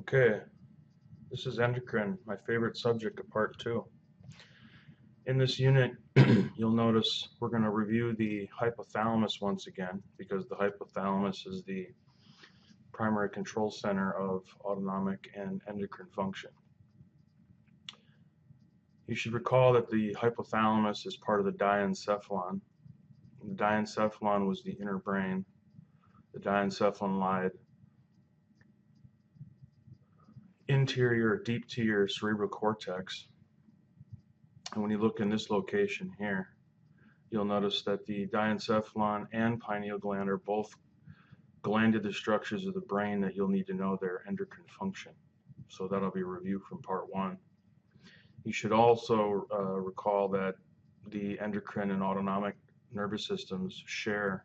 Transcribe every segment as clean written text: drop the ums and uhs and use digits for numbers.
Okay, this is endocrine, my favorite subject of part 2. In this unit, you'll notice we're going to review the hypothalamus once again because the hypothalamus is the primary control center of autonomic and endocrine function. You should recall that the hypothalamus is part of the diencephalon. The diencephalon was the inner brain. The diencephalon lied interior, deep to your cerebral cortex. And when you look in this location here, you'll notice that the diencephalon and pineal gland are both glandular structures of the brain that you'll need to know their endocrine function. So that'll be a review from part 1. You should also recall that the endocrine and autonomic nervous systems share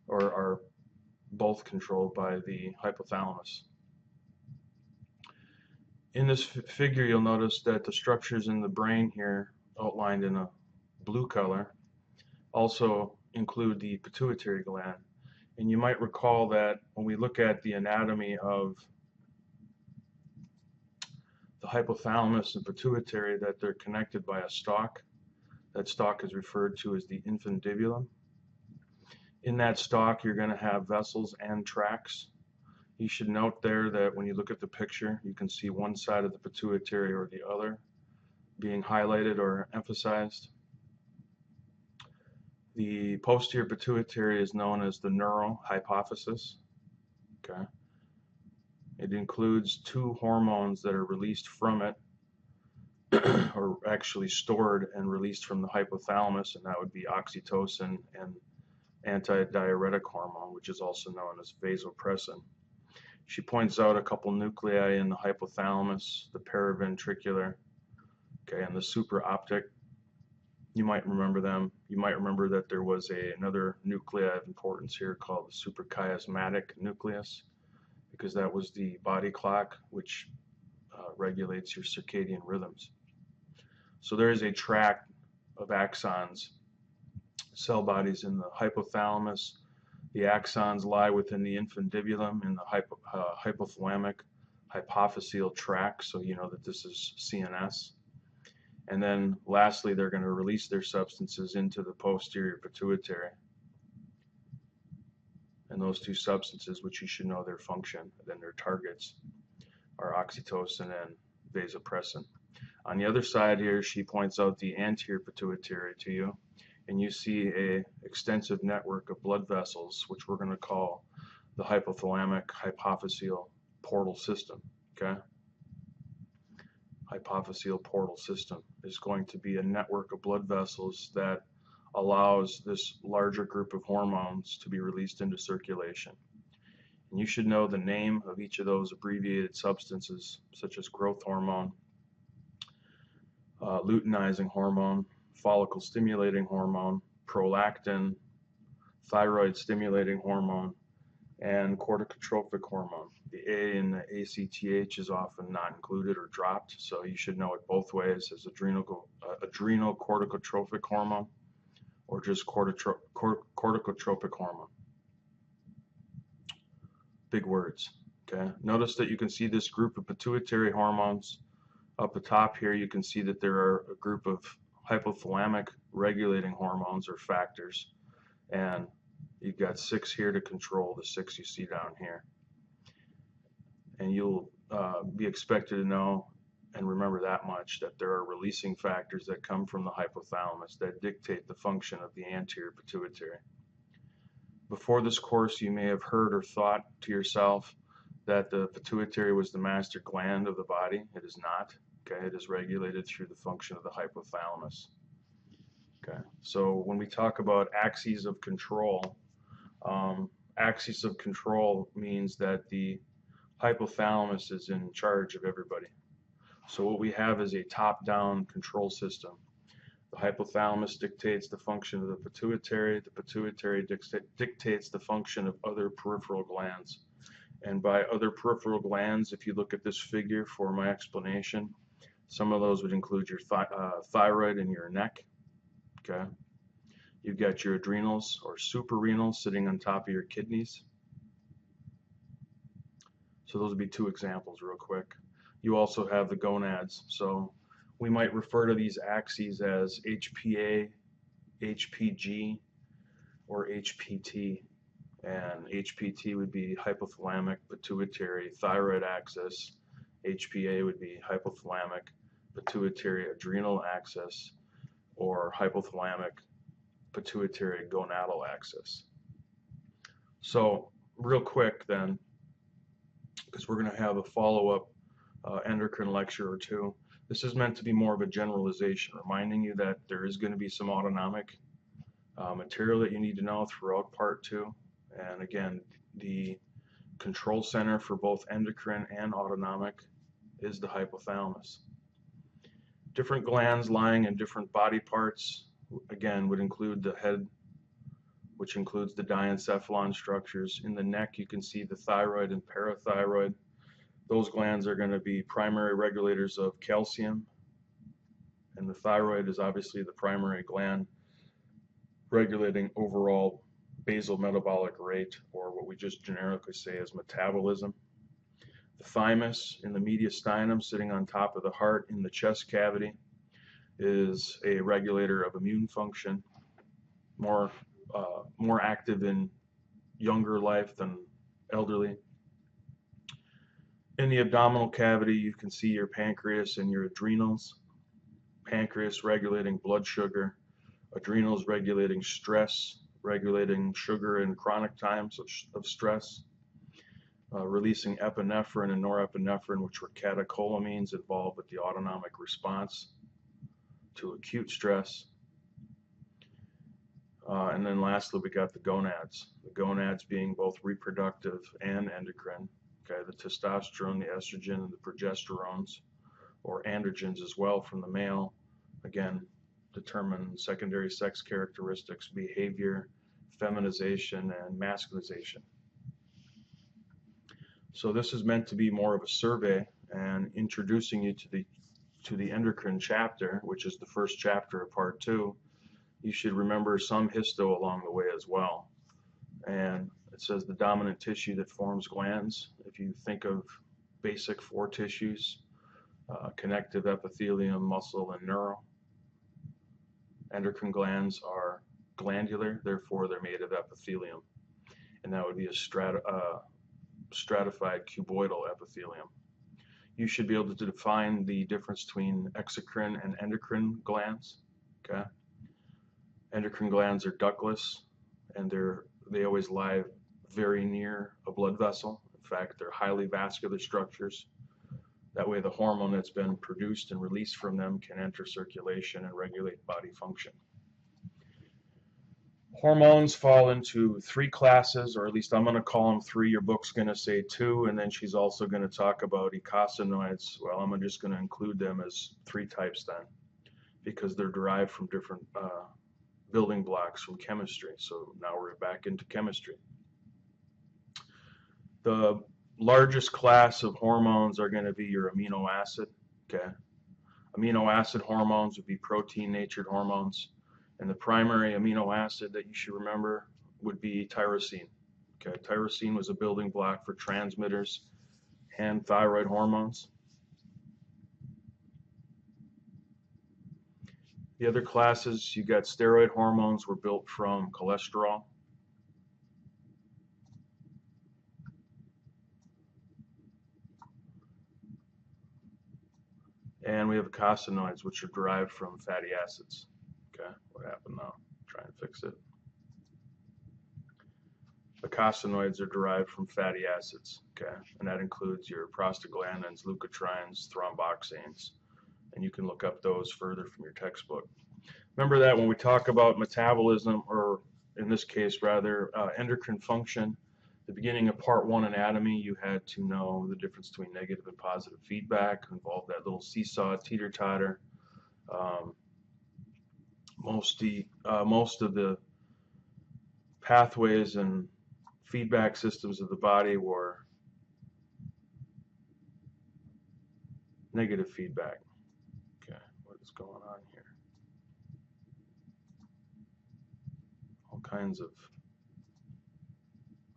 or are both controlled by the hypothalamus. In this figure, you'll notice that the structures in the brain here, outlined in a blue color, also include the pituitary gland. And you might recall that when we look at the anatomy of the hypothalamus and pituitary, that they're connected by a stalk. That stalk is referred to as the infundibulum. In that stalk, you're going to have vessels and tracts. You should note there that when you look at the picture, you can see one side of the pituitary or the other being highlighted or emphasized. The posterior pituitary is known as the neural hypophysis. Okay. It includes 2 hormones that are released from it, or actually stored and released from the hypothalamus, and that would be oxytocin and antidiuretic hormone, which is also known as vasopressin. She points out a couple nuclei in the hypothalamus, the paraventricular, okay, and the supraoptic. You might remember them. You might remember that there was another nuclei of importance here called the suprachiasmatic nucleus, because that was the body clock which regulates your circadian rhythms. So there is a tract of axons, cell bodies in the hypothalamus. The axons lie within the infundibulum in the hypothalamic hypophyseal tract, so you know that this is CNS. And then lastly, they're going to release their substances into the posterior pituitary. And those 2 substances, which you should know their function, then their targets, are oxytocin and vasopressin. On the other side here, she points out the anterior pituitary to you, and you see an extensive network of blood vessels, which we're going to call the hypothalamic hypophyseal portal system. Okay? Hypophyseal portal system is going to be a network of blood vessels that allows this larger group of hormones to be released into circulation. And you should know the name of each of those abbreviated substances, such as growth hormone, luteinizing hormone, follicle stimulating hormone, prolactin, thyroid stimulating hormone, and corticotrophic hormone. The A in the ACTH is often not included or dropped, so you should know it both ways as adrenal corticotrophic hormone or just corticotropic hormone. Big words. Okay. Notice that you can see this group of pituitary hormones. Up the top here, you can see that there are a group of hypothalamic regulating hormones or factors, and you've got 6 here to control the 6 you see down here. And you'll be expected to know and remember that much, that there are releasing factors that come from the hypothalamus that dictate the function of the anterior pituitary. Before this course, you may have heard or thought to yourself that the pituitary was the master gland of the body. It is not. Okay, it is regulated through the function of the hypothalamus. Okay, so when we talk about axes of control means that the hypothalamus is in charge of everybody. So what we have is a top-down control system. The hypothalamus dictates the function of the pituitary dictates the function of other peripheral glands. And by other peripheral glands, if you look at this figure for my explanation, some of those would include your thyroid in your neck. Okay, you've got your adrenals or suprarenals sitting on top of your kidneys. So those would be two examples real quick. You also have the gonads. So we might refer to these axes as HPA, HPG, or HPT. And HPT would be hypothalamic pituitary thyroid axis. HPA would be hypothalamic pituitary adrenal axis, or hypothalamic pituitary gonadal axis. So real quick then, because we're going to have a follow-up endocrine lecture or two, this is meant to be more of a generalization, reminding you that there is going to be some autonomic material that you need to know throughout part 2. And again, the control center for both endocrine and autonomic is the hypothalamus. Different glands lying in different body parts, again, would include the head, which includes the diencephalon structures. In the neck, you can see the thyroid and parathyroid. Those glands are going to be primary regulators of calcium, and the thyroid is obviously the primary gland regulating overall basal metabolic rate, or what we just generically say is metabolism. The thymus in the mediastinum, sitting on top of the heart in the chest cavity, is a regulator of immune function, more active in younger life than elderly. In the abdominal cavity, you can see your pancreas and your adrenals. Pancreas regulating blood sugar, adrenals regulating stress, regulating sugar in chronic times of stress, releasing epinephrine and norepinephrine, which were catecholamines involved with the autonomic response to acute stress. And then lastly, we got the gonads. The gonads being both reproductive and endocrine. Okay, the testosterone, the estrogen, and the progesterones, or androgens as well from the male, again, determine secondary sex characteristics, behavior, feminization, and masculinization. So this is meant to be more of a survey and introducing you to the endocrine chapter, which is the first chapter of part 2. You should remember some histo along the way as well. And it says the dominant tissue that forms glands. If you think of basic 4 tissues, connective, epithelium, muscle, and neural. Endocrine glands are glandular, therefore they're made of epithelium. And that would be a stratified cuboidal epithelium. You should be able to define the difference between exocrine and endocrine glands. Okay? Endocrine glands are ductless, and they always lie very near a blood vessel. In fact, they're highly vascular structures. That way the hormone that's been produced and released from them can enter circulation and regulate body function. Hormones fall into 3 classes, or at least I'm going to call them 3. Your book's going to say 2, and then she's also going to talk about eicosanoids. Well, I'm just going to include them as 3 types then, because they're derived from different building blocks from chemistry. So now we're back into chemistry. The largest class of hormones are going to be your amino acid. Okay, amino acid hormones would be protein-natured hormones, and the primary amino acid that you should remember would be tyrosine. Okay, tyrosine was a building block for transmitters and thyroid hormones. The other classes, you got steroid hormones, were built from cholesterol. And we have eicosanoids, which are derived from fatty acids. Okay, what happened now? Try and fix it. Eicosanoids are derived from fatty acids. Okay, and that includes your prostaglandins, leukotrienes, thromboxanes, and you can look up those further from your textbook. Remember that when we talk about metabolism, or in this case rather endocrine function, the beginning of part 1 anatomy, you had to know the difference between negative and positive feedback, involved that little seesaw teeter-totter. Most of the pathways and feedback systems of the body were negative feedback. Okay, what is going on here? All kinds of,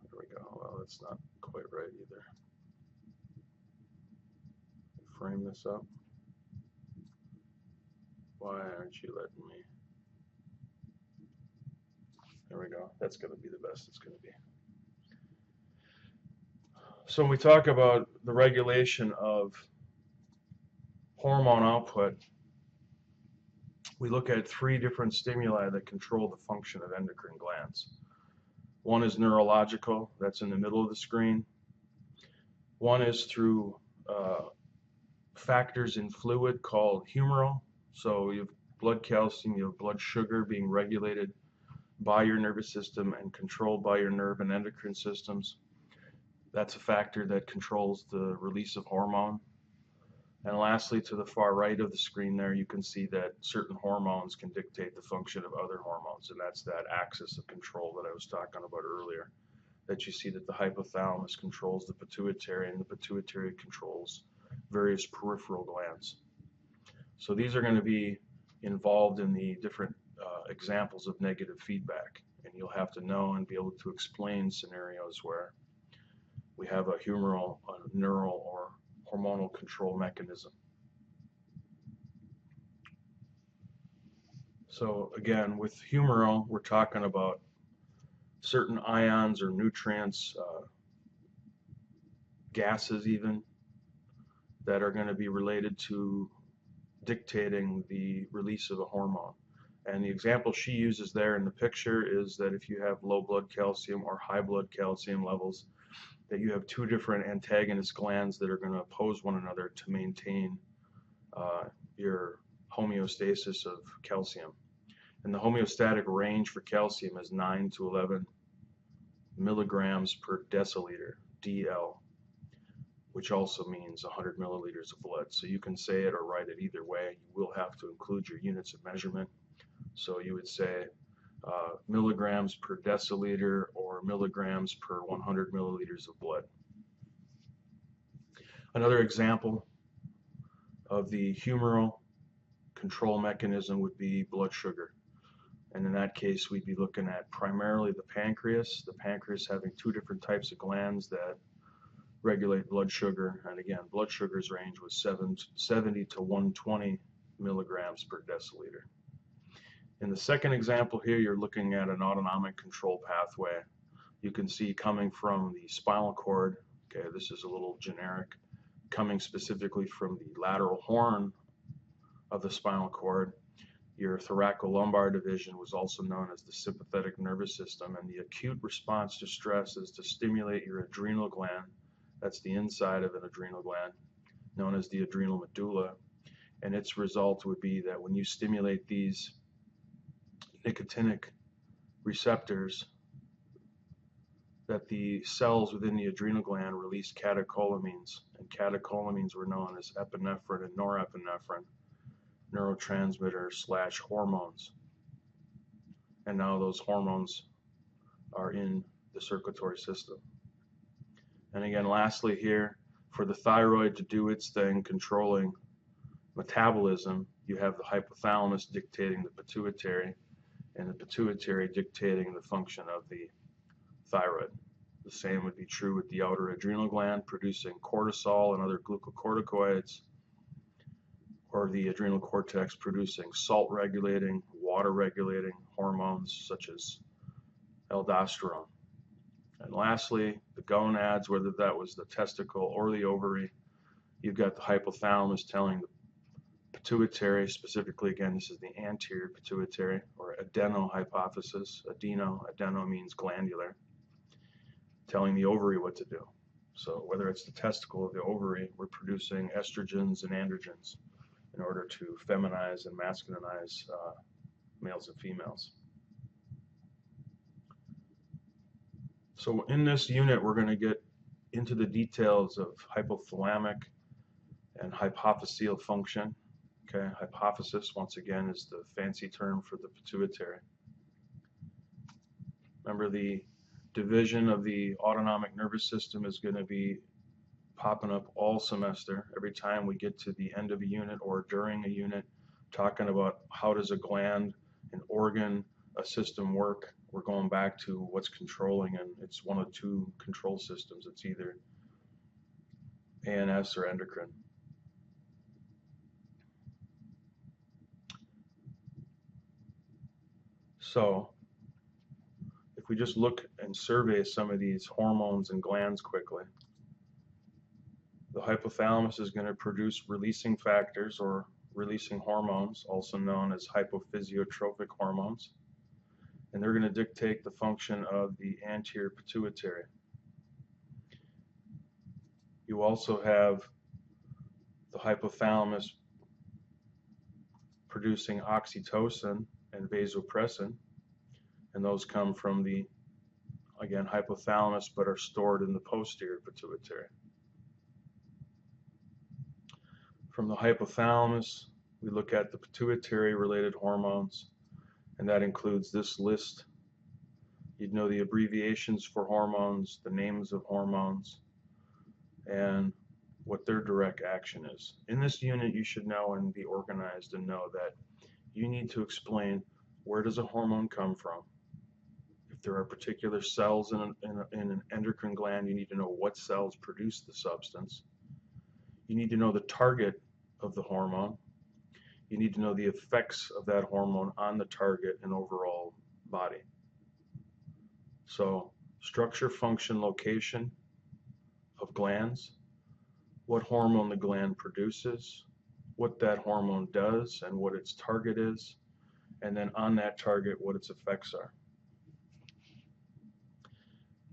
there we go. Well, that's not quite right either. frame this up. Why aren't you letting me? There we go. That's going to be the best it's going to be. So when we talk about the regulation of hormone output, we look at 3 different stimuli that control the function of endocrine glands. One is neurological, that's in the middle of the screen. One is through factors in fluid called humoral. So you have blood calcium, you have blood sugar being regulated by your nervous system and controlled by your nerve and endocrine systems. That's a factor that controls the release of hormone. And lastly, to the far right of the screen there, you can see that certain hormones can dictate the function of other hormones, and that's that axis of control that I was talking about earlier. That you see that the hypothalamus controls the pituitary, and the pituitary controls various peripheral glands. So these are going to be involved in the different examples of negative feedback, and you'll have to know and be able to explain scenarios where we have a humoral, a neural, or hormonal control mechanism. So again, with humoral, we're talking about certain ions or nutrients, gases even, that are going to be related to dictating the release of a hormone. And the example she uses there in the picture is that if you have low blood calcium or high blood calcium levels, that you have 2 different antagonist glands that are going to oppose one another to maintain your homeostasis of calcium. And the homeostatic range for calcium is 9 to 11 milligrams per deciliter, DL, which also means 100 milliliters of blood. So you can say it or write it either way. You will have to include your units of measurement. So you would say milligrams per deciliter or milligrams per 100 milliliters of blood. Another example of the humoral control mechanism would be blood sugar. And in that case, we'd be looking at primarily the pancreas having 2 different types of glands that regulate blood sugar. And again, blood sugar's range was 70 to 120 milligrams per deciliter. In the second example here, you're looking at an autonomic control pathway. You can see coming from the spinal cord, okay, this is a little generic, coming specifically from the lateral horn of the spinal cord. Your thoracolumbar division was also known as the sympathetic nervous system, and the acute response to stress is to stimulate your adrenal gland. That's the inside of an adrenal gland, known as the adrenal medulla, and its result would be that when you stimulate these nicotinic receptors, that the cells within the adrenal gland release catecholamines, and catecholamines were known as epinephrine and norepinephrine, neurotransmitter / hormones. And now those hormones are in the circulatory system. And again, lastly here, for the thyroid to do its thing, controlling metabolism, you have the hypothalamus dictating the pituitary, and the pituitary dictating the function of the thyroid. The same would be true with the outer adrenal gland, producing cortisol and other glucocorticoids, or the adrenal cortex producing salt-regulating, water-regulating hormones such as aldosterone. And lastly, the gonads, whether that was the testicle or the ovary, you've got the hypothalamus telling the pituitary, specifically, again, this is the anterior pituitary, or adenohypophysis. Adeno means glandular, telling the ovary what to do. So whether it's the testicle or the ovary, we're producing estrogens and androgens in order to feminize and masculinize males and females. So in this unit, we're going to get into the details of hypothalamic and hypophyseal function. Okay, hypophysis, once again, is the fancy term for the pituitary. Remember, the division of the autonomic nervous system is going to be popping up all semester. Every time we get to the end of a unit or during a unit, talking about how does a gland, an organ, a system work, we're going back to what's controlling, and it's one of 2 control systems. It's either ANS or endocrine. So if we just look and survey some of these hormones and glands quickly, the hypothalamus is going to produce releasing factors or releasing hormones, also known as hypophysiotropic hormones, and they're going to dictate the function of the anterior pituitary. You also have the hypothalamus producing oxytocin and vasopressin, and those come from the, again, hypothalamus, but are stored in the posterior pituitary. From the hypothalamus, we look at the pituitary-related hormones, and that includes this list. You'd know the abbreviations for hormones, the names of hormones, and what their direct action is. In this unit, you should know and be organized and know that you need to explain where does a hormone come from. If there are particular cells in an endocrine gland, you need to know what cells produce the substance. You need to know the target of the hormone. You need to know the effects of that hormone on the target and overall body. So, structure, function, location of glands, what hormone the gland produces, what that hormone does and what its target is, and then on that target what its effects are.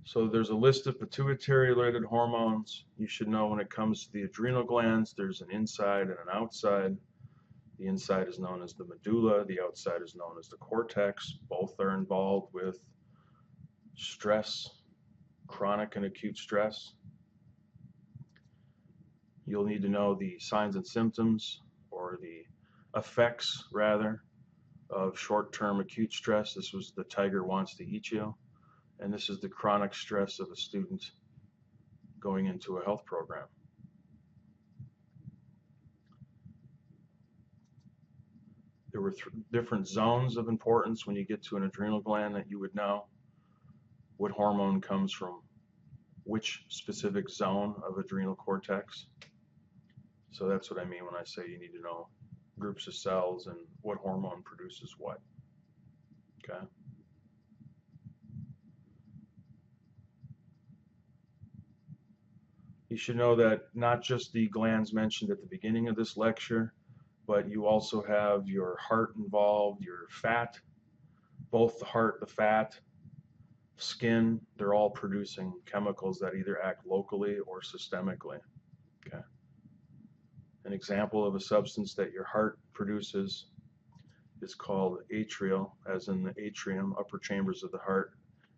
So there's a list of pituitary-related hormones. You should know when it comes to the adrenal glands, there's an inside and an outside. The inside is known as the medulla, the outside is known as the cortex. Both are involved with stress, chronic and acute stress. You'll need to know the signs and symptoms, or the effects rather, of short-term acute stress. This was the tiger wants to eat you. And this is the chronic stress of a student going into a health program. There were different zones of importance when you get to an adrenal gland that you would know what hormone comes from which specific zone of adrenal cortex. So that's what I mean when I say you need to know groups of cells and what hormone produces what. Okay. You should know that not just the glands mentioned at the beginning of this lecture, but you also have your heart involved, your fat, both the heart, the fat, skin, they're all producing chemicals that either act locally or systemically. Okay. An example of a substance that your heart produces is called atrial, as in the atrium, upper chambers of the heart,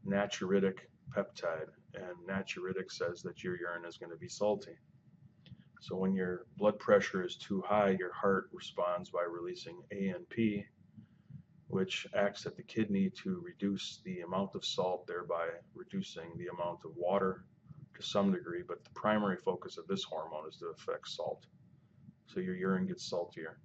natriuretic peptide. And natriuretic says that your urine is going to be salty. So when your blood pressure is too high, your heart responds by releasing ANP, which acts at the kidney to reduce the amount of salt, thereby reducing the amount of water to some degree. But the primary focus of this hormone is to affect salt. So your urine gets saltier.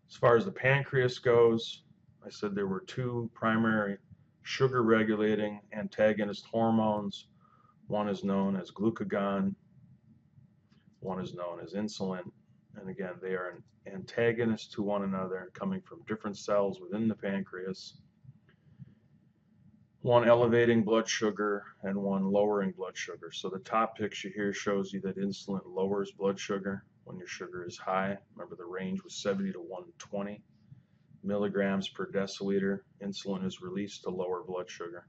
As far as the pancreas goes, I said there were two primary sugar regulating antagonist hormones. One is known as glucagon, one is known as insulin, and again they are an antagonist to one another, coming from different cells within the pancreas, one elevating blood sugar and one lowering blood sugar. So the top picture here shows you that insulin lowers blood sugar when your sugar is high. Remember, the range was 70 to 120 milligrams per deciliter. Insulin is released to lower blood sugar.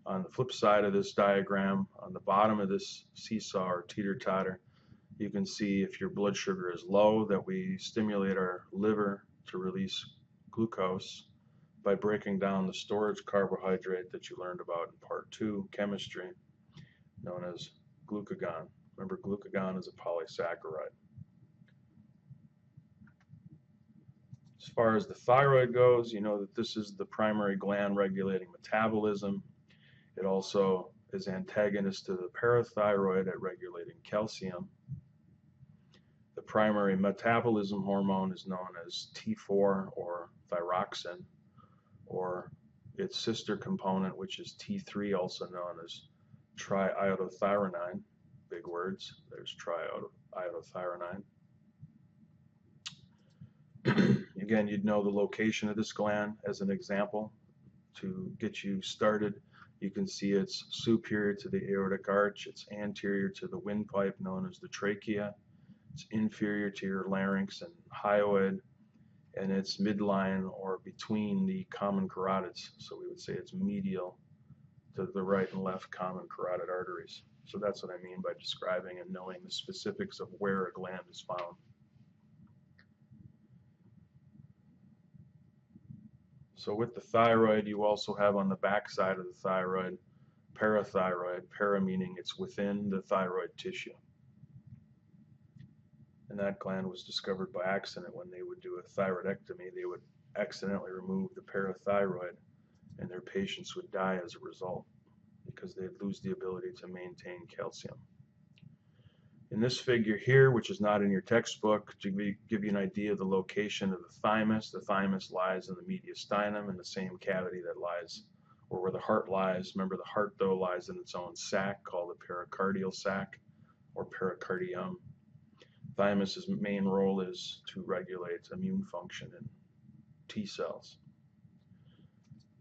On the flip side of this diagram, on the bottom of this seesaw or teeter-totter, you can see if your blood sugar is low, that we stimulate our liver to release glucose by breaking down the storage carbohydrate that you learned about in part 2 chemistry, known as glucagon. Remember, glucagon is a polysaccharide. As far as the thyroid goes, you know that this is the primary gland regulating metabolism. It also is antagonist to the parathyroid at regulating calcium. The primary metabolism hormone is known as T4 or thyroxine, or its sister component, which is T3, also known as triiodothyronine. Big words. There's triiodothyronine. You Again, you'd know the location of this gland as an example to get you started. You can see it's superior to the aortic arch, it's anterior to the windpipe known as the trachea, it's inferior to your larynx and hyoid, and it's midline or between the common carotids. So we would say it's medial to the right and left common carotid arteries. So that's what I mean by describing and knowing the specifics of where a gland is found. So with the thyroid, you also have on the back side of the thyroid, parathyroid, para meaning it's within the thyroid tissue. And that gland was discovered by accident. When they would do a thyroidectomy, they would accidentally remove the parathyroid, and their patients would die as a result because they'd lose the ability to maintain calcium. In this figure here, which is not in your textbook, to give you an idea of the location of the thymus lies in the mediastinum in the same cavity that lies, or where the heart lies. Remember, the heart, though, lies in its own sac called the pericardial sac or pericardium. Thymus's main role is to regulate immune function in T cells.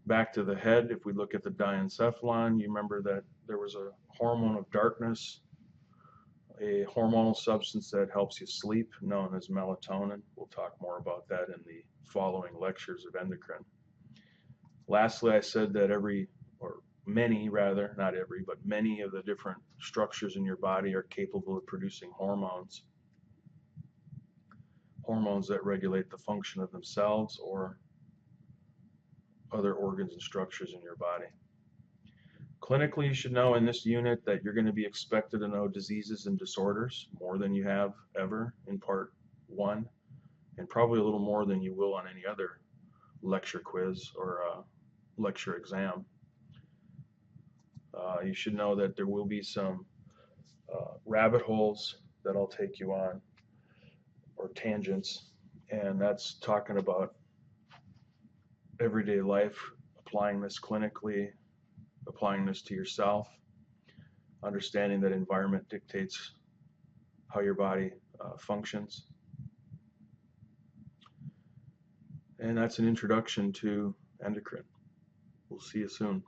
Back to the head, if we look at the diencephalon, you remember that there was a hormone of darkness, a hormonal substance that helps you sleep known as melatonin. We'll talk more about that in the following lectures of endocrine. Lastly, I said that many of the different structures in your body are capable of producing hormones. Hormones that regulate the function of themselves or other organs and structures in your body. Clinically, you should know in this unit that you're going to be expected to know diseases and disorders more than you have ever in part 1, and probably a little more than you will on any other lecture quiz or lecture exam. You should know that there will be some rabbit holes that I'll take you on, or tangents, and that's talking about everyday life, applying this clinically, applying this to yourself, understanding that environment dictates how your body functions. And that's an introduction to endocrine. We'll see you soon.